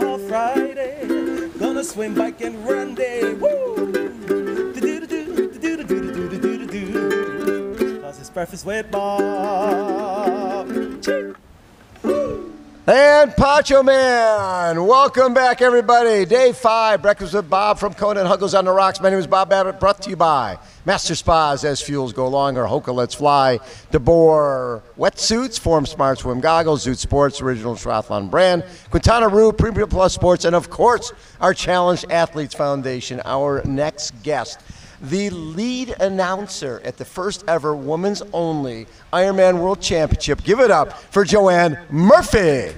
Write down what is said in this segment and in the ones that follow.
tomorrow Friday. Gonna swim, bike, and run day. Woo! Cause it's breakfast with Bob. And Pacho Man, welcome back everybody. Day 5, Breakfast with Bob from Kona and Huggo's on the Rocks. My name is Bob Babbitt, brought to you by Master Spas, SFuels, Go Longer, HOKA, Let's Fly, deboer, wetsuits, Form Smart Swim Goggles, Zoot Sports, original triathlon brand, Quintana Roo, Premium Plus Sports, and of course, our Challenged Athletes Foundation. Our next guest, the lead announcer at the first ever women's only Ironman World Championship. Give it up for Joanne Murphy.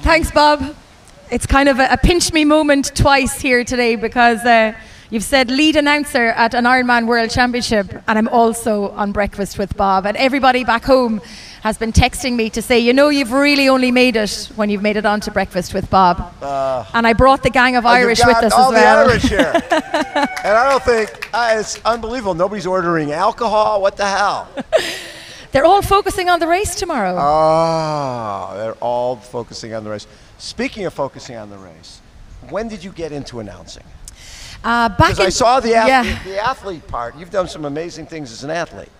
Thanks, Bob. It's kind of a pinch me moment twice here today because you've said lead announcer at an Ironman World Championship, and I'm also on Breakfast with Bob. And everybody back home has been texting me to say, you know, you've really only made it when you've made it onto Breakfast with Bob. And I brought the gang of Irish with us as well. All the Irish here. And I don't think, it's unbelievable. Nobody's ordering alcohol. What the hell? They're all focusing on the race tomorrow. Oh, they're all focusing on the race. Speaking of focusing on the race, when did you get into announcing? Because I saw the athlete part. You've done some amazing things as an athlete.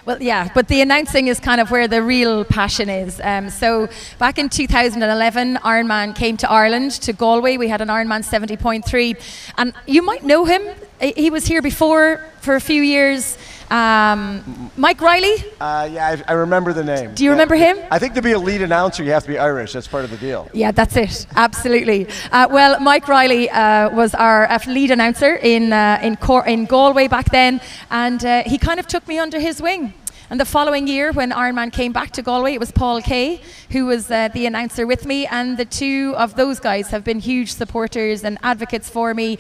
Well, yeah, but the announcing is kind of where the real passion is. So back in 2011, Ironman came to Ireland, to Galway. We had an Ironman 70.3. And you might know him. He was here before for a few years. Mike Riley? Yeah, I remember the name. Do you remember him? I think to be a lead announcer, you have to be Irish. That's part of the deal. Yeah, that's it. Absolutely. Well, Mike Riley was our lead announcer in Galway back then, and he kind of took me under his wing. And the following year, when Ironman came back to Galway, it was Paul Kay who was the announcer with me, and the two of those guys have been huge supporters and advocates for me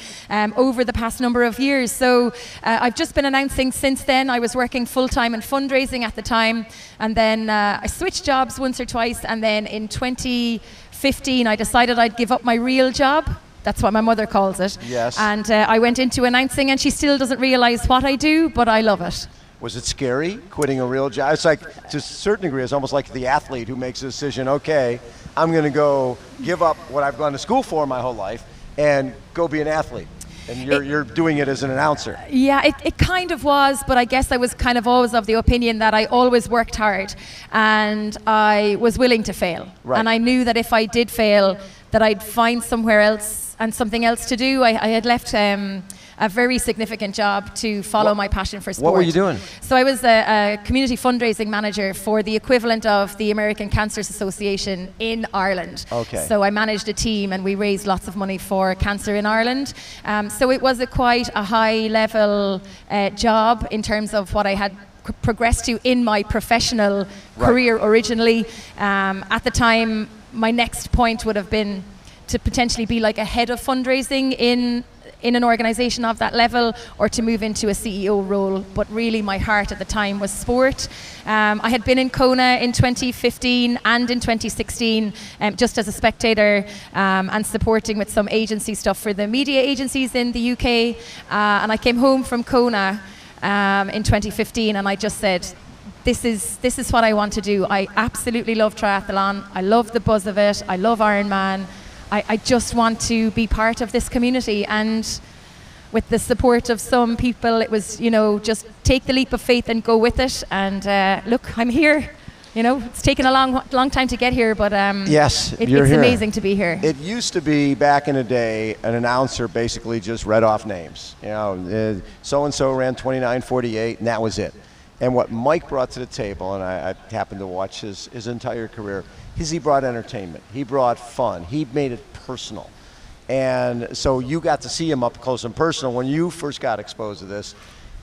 over the past number of years. So I've just been announcing since then. I was working full-time in fundraising at the time, and then I switched jobs once or twice, and then in 2015 I decided I'd give up my real job. That's what my mother calls it. Yes. And I went into announcing, and she still doesn't realize what I do, but I love it. Was it scary, quitting a real job? It's like, to a certain degree, it's almost like the athlete who makes a decision, okay, I'm going to go give up what I've gone to school for my whole life and go be an athlete. And you're doing it as an announcer. Yeah, it kind of was, but I guess I was kind of always of the opinion that I always worked hard and I was willing to fail. Right. And I knew that if I did fail, that I'd find somewhere else and something else to do. I had left a very significant job to follow my passion for sport. What were you doing? So I was a community fundraising manager for the equivalent of the American Cancer Association in Ireland. Okay. So I managed a team and we raised lots of money for cancer in Ireland. So it was quite a high level job in terms of what I had progressed to in my professional career originally. At the time, my next point would have been to potentially be like a head of fundraising in an organization of that level, or to move into a CEO role. But really my heart at the time was sport. I had been in Kona in 2015 and in 2016 just as a spectator and supporting with some agency stuff for the media agencies in the UK. And I came home from Kona in 2015 and I just said, this is what I want to do. I absolutely love triathlon. I love the buzz of it. I love Ironman. I just want to be part of this community, and with the support of some people, it was, you know, just take the leap of faith and go with it. And look, I'm here. You know, it's taken a long time to get here, but yes, it's amazing to be here. It used to be back in the day, an announcer basically just read off names. You know, so and so ran 29:48, and that was it. And what Mike brought to the table, and I happened to watch his entire career, is he brought entertainment. He brought fun. He made it personal. And so you got to see him up close and personal when you first got exposed to this.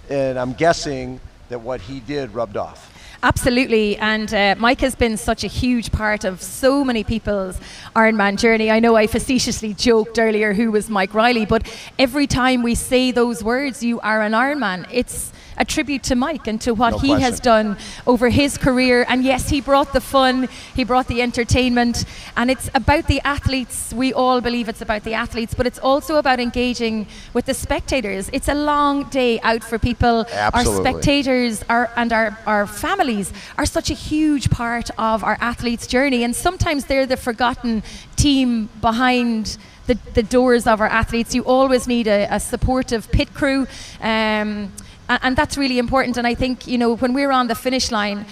And I'm guessing that what he did rubbed off. Absolutely, and Mike has been such a huge part of so many people's Ironman journey. I know I facetiously joked earlier who was Mike Riley, but every time we say those words, you are an Ironman, it's a tribute to Mike and to what No he question. has done over his career. And yes, he brought the fun, he brought the entertainment, and it's about the athletes. We all believe it's about the athletes, but it's also about engaging with the spectators. It's a long day out for people. Absolutely. Our spectators and our families are such a huge part of our athletes' journey, and sometimes they're the forgotten team behind the doors of our athletes. You always need a supportive pit crew, and that's really important. And I think, you know, when we're on the finish line,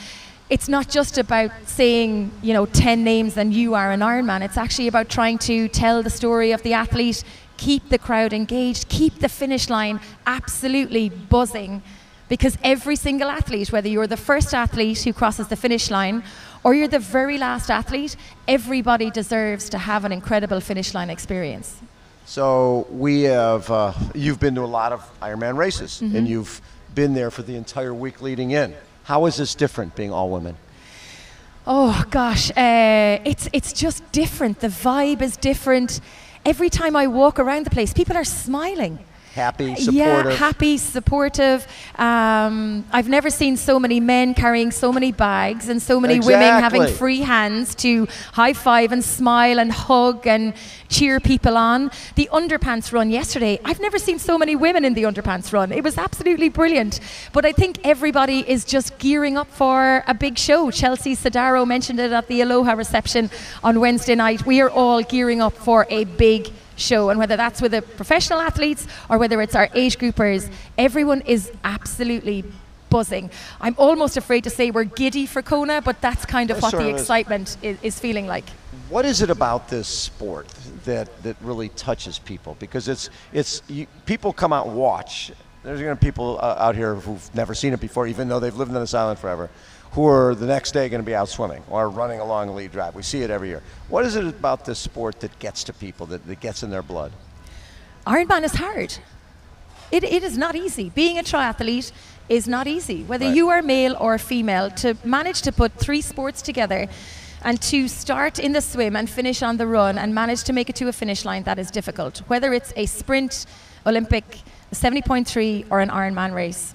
it's not just about saying, you know, 10 names and you are an Ironman. It's actually about trying to tell the story of the athlete, keep the crowd engaged, keep the finish line absolutely buzzing, because every single athlete, whether you're the first athlete who crosses the finish line or you're the very last athlete, everybody deserves to have an incredible finish line experience. So we have, you've been to a lot of Ironman races, and you've been there for the entire week leading in. How is this different, being all women? Oh gosh, it's just different. The vibe is different. Every time I walk around the place, people are smiling. Happy, supportive. Yeah, happy, supportive. I've never seen so many men carrying so many bags and so many women having free hands to high five and smile and hug and cheer people on. The underpants run yesterday, I've never seen so many women in the underpants run. It was absolutely brilliant. But I think everybody is just gearing up for a big show. Chelsea Sodaro mentioned it at the Aloha reception on Wednesday night. We are all gearing up for a big show, and whether that's with the professional athletes or whether it's our age groupers, everyone is absolutely buzzing. I'm almost afraid to say we're giddy for Kona, but that's kind of what the excitement is feeling like. What is it about this sport that really touches people? Because people come out and watch. There's going to be people out here who've never seen it before, even though they've lived on this island forever, who are the next day going to be out swimming or running along a lead drive. We see it every year. What is it about this sport that gets to people, that gets in their blood? Ironman is hard. It is not easy. Being a triathlete is not easy. Whether Right. you are male or female, to manage to put 3 sports together and to start in the swim and finish on the run and manage to make it to a finish line, that is difficult. Whether it's a sprint, Olympic, a 70.3 or an Ironman race.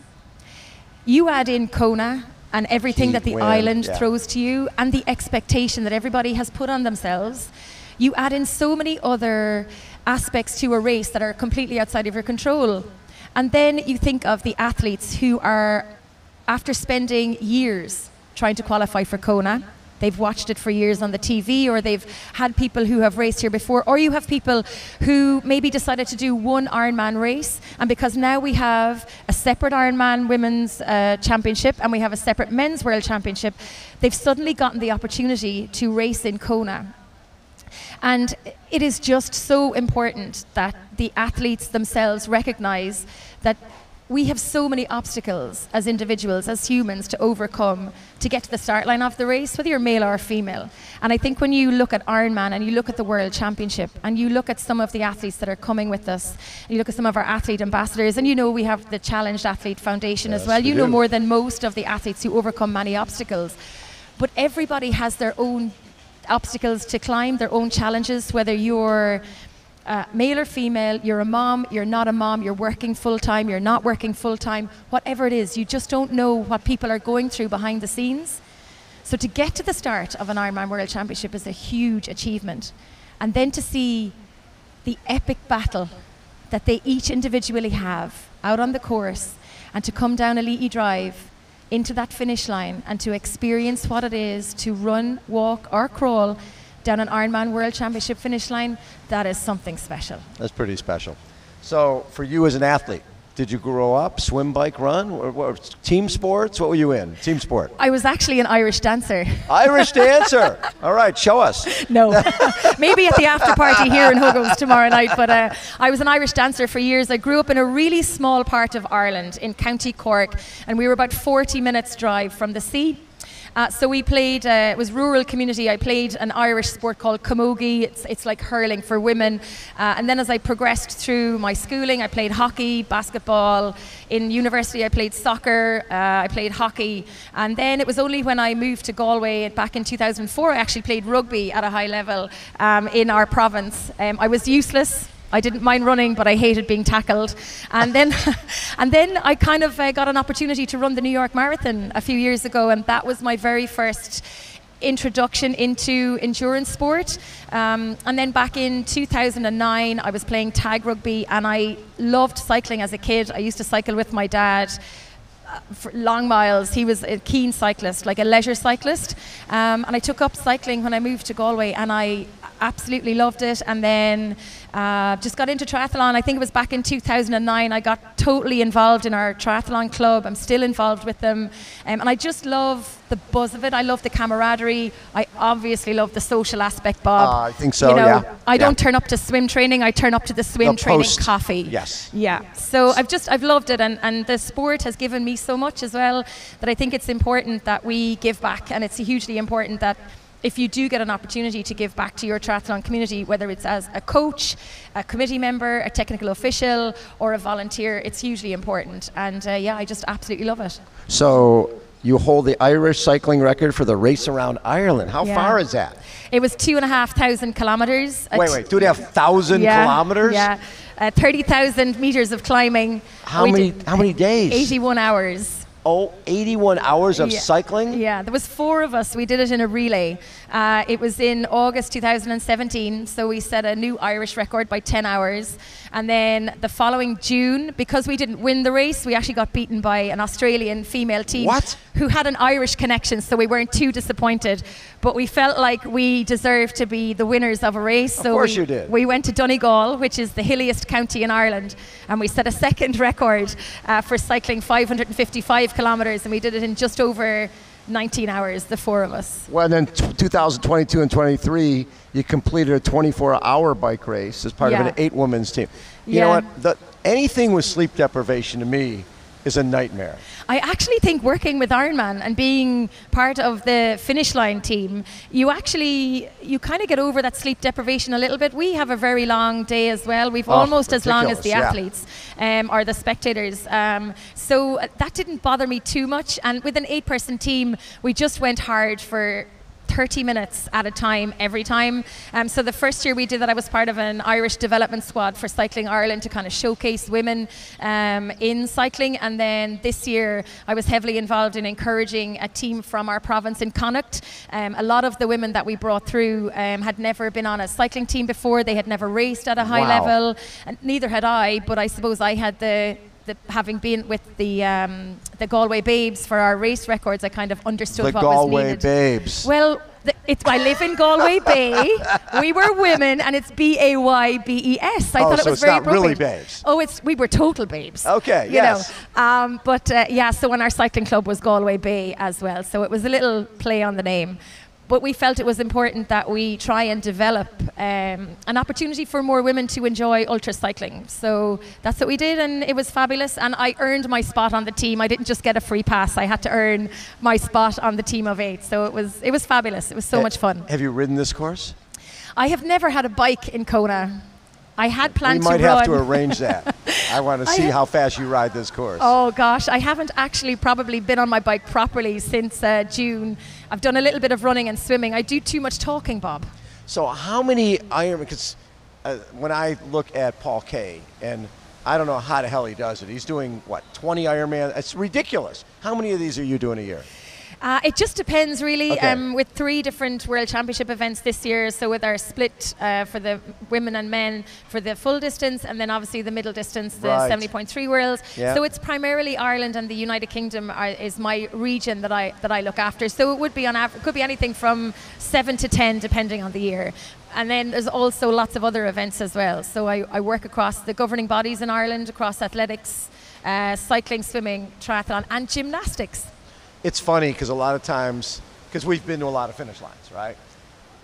You add in Kona and everything that the island throws to you, and the expectation that everybody has put on themselves. You add in so many other aspects to a race that are completely outside of your control. And then you think of the athletes who are, after spending years trying to qualify for Kona, they've watched it for years on the TV, or they've had people who have raced here before, or you have people who maybe decided to do one Ironman race, and because now we have a separate Ironman Women's Championship and we have a separate Men's World Championship, they've suddenly gotten the opportunity to race in Kona. And it is just so important that the athletes themselves recognize that we have so many obstacles as individuals, as humans, to overcome to get to the start line of the race, whether you're male or female. And I think when you look at Ironman and you look at the World Championship and you look at some of the athletes that are coming with us, and you look at some of our athlete ambassadors, and you know we have the Challenged Athlete Foundation as well. You know more than most of the athletes who overcome many obstacles. But everybody has their own obstacles to climb, their own challenges, whether you're male or female, you're a mom, you're not a mom, you're working full-time, you're not working full-time, whatever it is, you just don't know what people are going through behind the scenes. So to get to the start of an Ironman World Championship is a huge achievement. And then to see the epic battle that they each individually have out on the course, and to come down a Leahy Drive into that finish line and to experience what it is to run, walk or crawl down an Ironman World Championship finish line, that is something special. That's pretty special. So for you as an athlete, did you grow up swim, bike, run? Or team sports? What were you in? Team sport? I was actually an Irish dancer. Irish dancer. All right, show us. No, maybe at the after party here in Huggo's tomorrow night, but I was an Irish dancer for years. I grew up in a really small part of Ireland in County Cork, and we were about 40 minutes drive from the sea. So we played, it was rural community. I played an Irish sport called camogie. It's like hurling for women. And then as I progressed through my schooling, I played hockey, basketball. In university, I played soccer, I played hockey. And then it was only when I moved to Galway back in 2004, I actually played rugby at a high level in our province. I was useless. I didn't mind running, but I hated being tackled. And then, and then I kind of got an opportunity to run the New York Marathon a few years ago, and that was my very first introduction into endurance sport. And then back in 2009, I was playing tag rugby, and I loved cycling as a kid. I used to cycle with my dad for long miles. He was a keen cyclist, like a leisure cyclist. And I took up cycling when I moved to Galway, and I absolutely loved it. And then just got into triathlon. I think it was back in 2009. I got totally involved in our triathlon club. I'm still involved with them. And I just love the buzz of it. I love the camaraderie. I obviously love the social aspect, Bob. I think so, yeah. I don't turn up to swim training. I turn up to the swim training coffee. Yes. Yeah. So I've loved it. And the sport has given me so much as well that I think it's important that we give back. And it's hugely important that if you do get an opportunity to give back to your triathlon community, whether it's as a coach, a committee member, a technical official, or a volunteer, it's hugely important. And I just absolutely love it. So you hold the Irish cycling record for the race around Ireland. How far is that? It was 2,500 kilometers. Wait, 2,500 kilometers? Yeah, 30,000 meters of climbing. How many days? 81 hours. Oh, 81 hours of cycling? Yeah, there was 4 of us. We did it in a relay. It was in August 2017, so we set a new Irish record by 10 hours. And then the following June, because we didn't win the race, we actually got beaten by an Australian female team who had an Irish connection, so we weren't too disappointed. But we felt like we deserved to be the winners of a race. Of course you did. We went to Donegal, which is the hilliest county in Ireland, and we set a second record for cycling 555 kilometres, and we did it in just over 19 hours, the 4 of us. Well, then 2022 and 23, you completed a 24-hour bike race as part of an 8-women's team. You know what? Anything with sleep deprivation to me is a nightmare. I actually think working with Ironman and being part of the finish line team, you kind of get over that sleep deprivation a little bit. We have a very long day as well. We've almost as long as the athletes or the spectators. So that didn't bother me too much. And with an 8-person team, we just went hard for 30 minutes at a time every time. So the first year we did that, I was part of an Irish development squad for Cycling Ireland to kind of showcase women in cycling. And then this year I was heavily involved in encouraging a team from our province in Connacht. A lot of the women that we brought through had never been on a cycling team before. They had never raced at a high level, and neither had I, but I suppose I had having been with the Galway Babes for our race records, I kind of understood what was needed. The Galway Babes. Well, I live in Galway Bay. We were women, and it's BAYBES. I thought it was very appropriate. Not really babes. Oh, we were total babes. Okay, you know. So when our cycling club was Galway Bay as well, so it was a little play on the name. But we felt it was important that we try and develop an opportunity for more women to enjoy ultra cycling. So that's what we did, and it was fabulous. And I earned my spot on the team. I didn't just get a free pass. I had to earn my spot on the team of 8. So it was fabulous. It was so much fun. Have you ridden this course? I have never had a bike in Kona. I had planned to run. We might have to arrange that. I want to see how fast you ride this course. Oh gosh, I haven't actually probably been on my bike properly since June. I've done a little bit of running and swimming. I do too much talking, Bob. So how many Ironman, because when I look at Paul Kay, and I don't know how the hell he does it. He's doing, 20 Ironman? It's ridiculous. How many of these are you doing a year? It just depends, really. Okay. With 3 different World Championship events this year, so with our split for the women and men for the full distance, and then obviously the middle distance, the 70.3 Worlds. Yeah. So it's primarily Ireland and the United Kingdom is my region that I look after. So it would be on average, could be anything from 7 to 10 depending on the year. And then there's also lots of other events as well. So I work across the governing bodies in Ireland, across athletics, cycling, swimming, triathlon, and gymnastics. It's funny because a lot of times, because we've been to a lot of finish lines, right?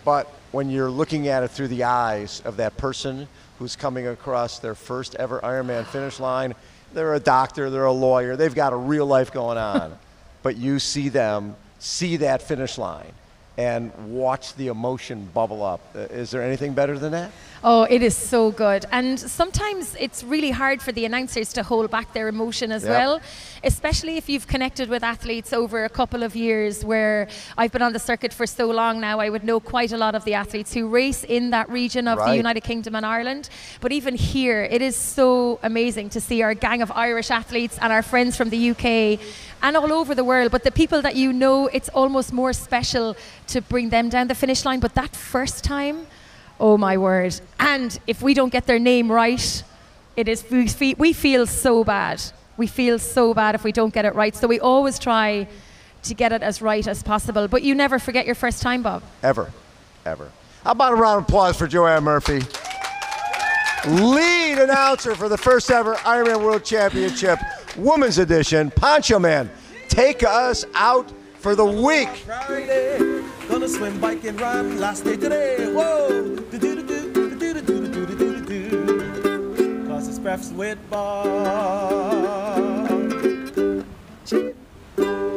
But when you're looking at it through the eyes of that person who's coming across their first ever Ironman finish line, they're a doctor, they're a lawyer, they've got a real life going on. But you see them see that finish line and watch the emotion bubble up. Is there anything better than that? Oh, it is so good. And sometimes it's really hard for the announcers to hold back their emotion as well, especially if you've connected with athletes over a couple of years, where I've been on the circuit for so long now, I would know quite a lot of the athletes who race in that region of the United Kingdom and Ireland. But even here, it is so amazing to see our gang of Irish athletes and our friends from the UK and all over the world. But the people that you know, it's almost more special to bring them down the finish line. But that first time, oh my word. And if we don't get their name right, it is, we feel so bad. We feel so bad if we don't get it right. So we always try to get it as right as possible. But you never forget your first time, Bob. Ever, ever. How about a round of applause for Joanne Murphy? Lead announcer for the first ever Ironman World Championship, Women's Edition. Poncho Man, take us out for the week. Friday, gonna swim, bike, and run. Last day today. Whoa. Cause it's breaths with Bob.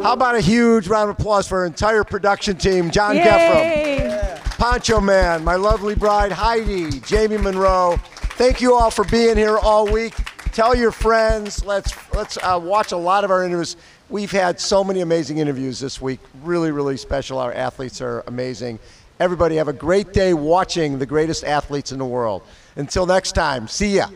How about a huge round of applause for our entire production team, John Geffram, Poncho Man, my lovely bride Heidi, Jamie Monroe. Thank you all for being here all week. Tell your friends. Let's watch a lot of our interviews. We've had so many amazing interviews this week. Really, really special. Our athletes are amazing. Everybody have a great day watching the greatest athletes in the world. Until next time, see ya.